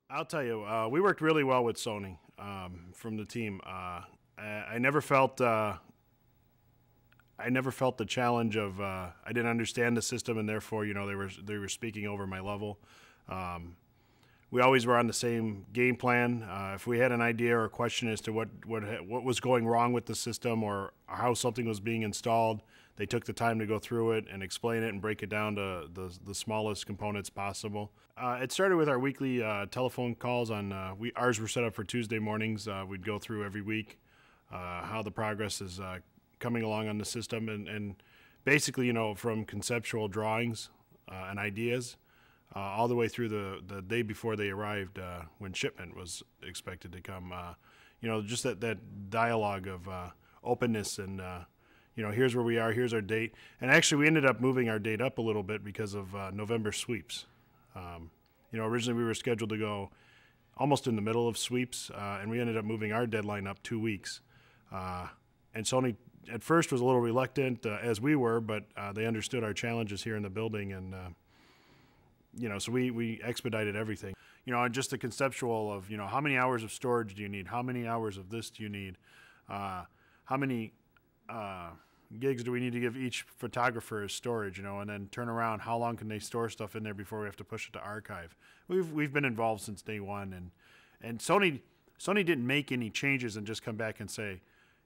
I'll tell you, we worked really well with Sony from the team. I never felt I never felt the challenge of I didn't understand the system, and therefore, they were speaking over my level. Um, we always were on the same game plan. If we had an idea or a question as to what was going wrong with the system or how something was being installed, they took the time to go through it and explain it and break it down to the smallest components possible. It started with our weekly telephone calls. Ours were set up for Tuesday mornings. We'd go through every week how the progress is coming along on the system, and basically, from conceptual drawings and ideas all the way through the day before they arrived when shipment was expected to come. Just that dialogue of openness and, here's where we are, here's our date. And actually, we ended up moving our date up a little bit because of November sweeps. Originally we were scheduled to go almost in the middle of sweeps, and we ended up moving our deadline up 2 weeks. And Sony at first was a little reluctant, as we were, but they understood our challenges here in the building, and so we expedited everything. And just the conceptual of, how many hours of storage do you need? How many hours of this do you need? How many gigs do we need to give each photographer as storage? And then turn around, how long can they store stuff in there before we have to push it to archive? We've been involved since day one, and Sony didn't make any changes and just come back and say,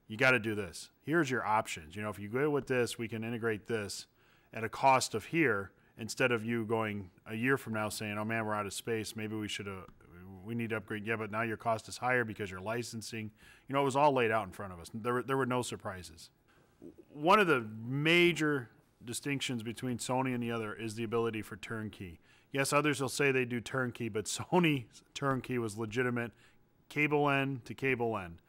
you got to do this. Here's your options. If you go with this, we can integrate this at a cost of here, instead of you going a year from now saying, oh man, we're out of space, maybe we need to upgrade. Yeah, but now your cost is higher because you're licensing. It was all laid out in front of us. There were no surprises. One of the major distinctions between Sony and the other is the ability for turnkey. Yes, others will say they do turnkey, but Sony's turnkey was legitimate, cable end to cable end.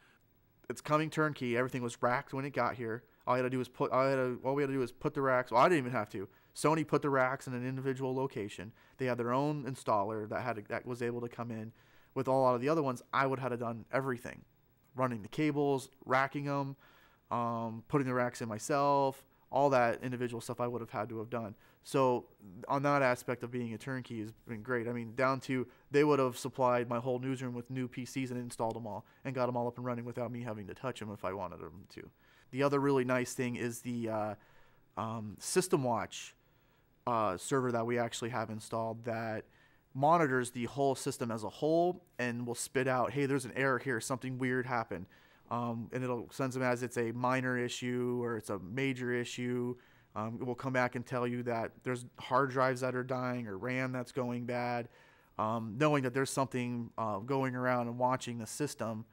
It's coming turnkey. Everything was racked when it got here. All we had to do was put the racks. Well, I didn't even have to. Sony put the racks in an individual location. They had their own installer that was able to come in. With a lot of the other ones, I would have done everything, running the cables, racking them, putting the racks in myself. All that individual stuff I would have had to have done. So on that aspect of being a turnkey has been great. I mean, down to they would have supplied my whole newsroom with new PCs and installed them all and got them all up and running without me having to touch them if I wanted them to. The other really nice thing is the System Watch server that we actually have installed that monitors the whole system as a whole and will spit out, hey, there's an error here, something weird happened. And it'll send them as it's a minor issue or it's a major issue. It will come back and tell you that there's hard drives that are dying or RAM that's going bad. Knowing that there's something going around and watching the system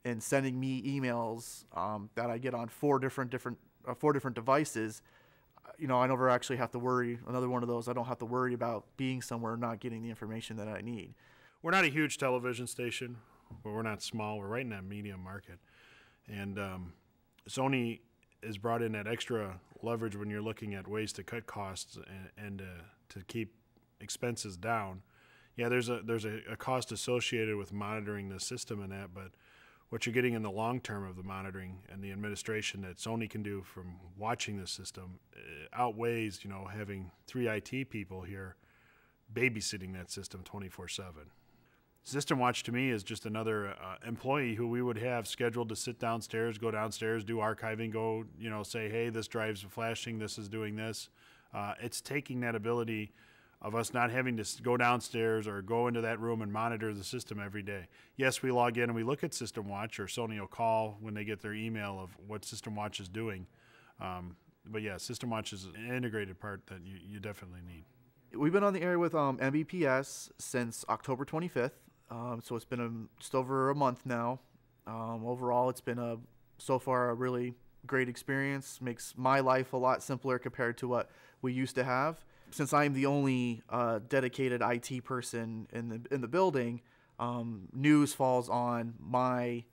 and sending me emails that I get on four different devices. I never actually have to worry. Another one of those, I don't have to worry about being somewhere and not getting the information that I need. We're not a huge television station, but we're not small. We're right in that medium market. And Sony has brought in that extra leverage when you're looking at ways to cut costs and to keep expenses down. Yeah, there's a cost associated with monitoring the system and that, but what you're getting in the long term of the monitoring and the administration that Sony can do from watching the system outweighs, having 3 IT people here babysitting that system 24/7. System Watch to me is just another employee who we would have scheduled to sit downstairs, go downstairs, do archiving, go, say, hey, this drive's flashing, this is doing this. It's taking that ability of us not having to go downstairs or go into that room and monitor the system every day. Yes, we log in and we look at System Watch, or Sony will call when they get their email of what System Watch is doing. But yeah, System Watch is an integrated part that you definitely need. We've been on the air with MBPS since October 25th. So it's been just over a month now. Overall, it's been so far a really great experience. Makes my life a lot simpler compared to what we used to have. Since I'm the only dedicated IT person in the building, news falls on my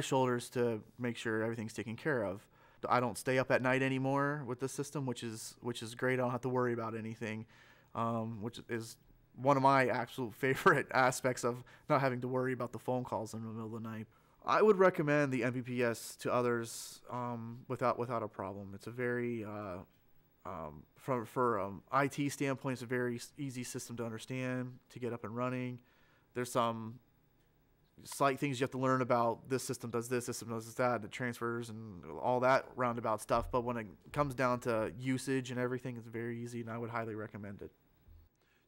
shoulders to make sure everything's taken care of. I don't stay up at night anymore with the system, which is great. I don't have to worry about anything, which is one of my absolute favorite aspects of not having to worry about the phone calls in the middle of the night. I would recommend the MBPS to others without a problem. It's a very for IT standpoint, it's a very easy system to understand, to get up and running. There's some slight things you have to learn about. This system does this system does that, the transfers and all that roundabout stuff. But when it comes down to usage and everything, it's very easy, and I would highly recommend it.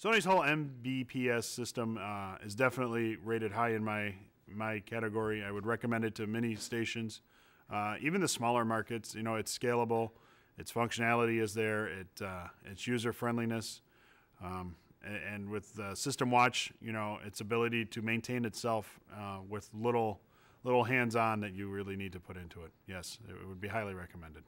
Sony's whole MBPS system is definitely rated high in my category. I would recommend it to many stations, even the smaller markets. You know, it's scalable, its functionality is there, its user friendliness, and with System Watch, you know, its ability to maintain itself with little hands-on that you really need to put into it. Yes, it would be highly recommended.